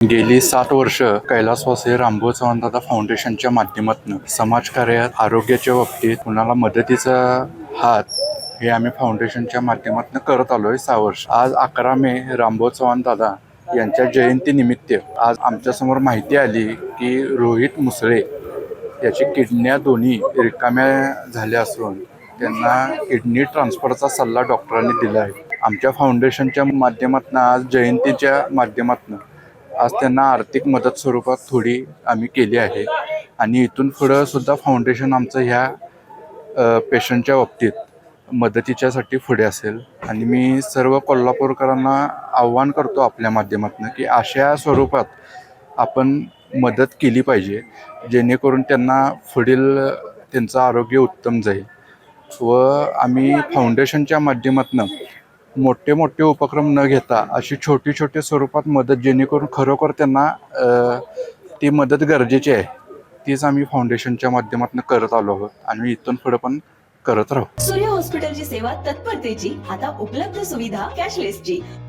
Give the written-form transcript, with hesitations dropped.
गेली 7 वर्ष कैलासवासी रामभाऊ चव्हाणदादा फाउंडेशनच्या माध्यमातून समाजकार्यात आरोग्याच्या बाबतीत कुणाला मदतीचा हात हे आम्ही फाउंडेशनच्या माध्यमातून करत आलोय 6 वर्ष. आज 11 मे रामभाऊ चव्हाणदादा यांच्या जयंतीनिमित्त आज आमच्यासमोर माहिती आली की रोहित मुसळे याची किडन्या दोन्ही रिकाम्या झाल्या असून त्यांना किडनी ट्रान्सफरचा सल्ला डॉक्टरांनी दिला आहे. आमच्या फाउंडेशनच्या माध्यमातून आज जयंतीच्या माध्यमातून आज त्यांना आर्थिक मदत स्वरूपात थोडी आम्ही केली आहे आणि इथून पुढं सुद्धा फाउंडेशन आमचं ह्या पेशंटच्या बाबतीत मदतीच्यासाठी पुढे असेल. आणि मी सर्व कोल्हापूरकरांना आव्हान करतो आपल्या माध्यमातून की अशा स्वरूपात आपण मदत केली पाहिजे जेणेकरून त्यांना पुढील त्यांचं आरोग्य उत्तम जाईल. व आम्ही फाउंडेशनच्या माध्यमातून मोठे मोठे उपक्रम न घेता अशी छोटी छोटी स्वरूपात मदत जेणेकरून खरोखर त्यांना ती मदत गरजेची आहे तीच आम्ही फाउंडेशनच्या माध्यमातून करत आलो आहोत आणि इथून पुढे पण करत राहू. सूर्य हॉस्पिटलची सेवा तत्परतेची आता उपलब्ध सुविधा कॅशलेसची.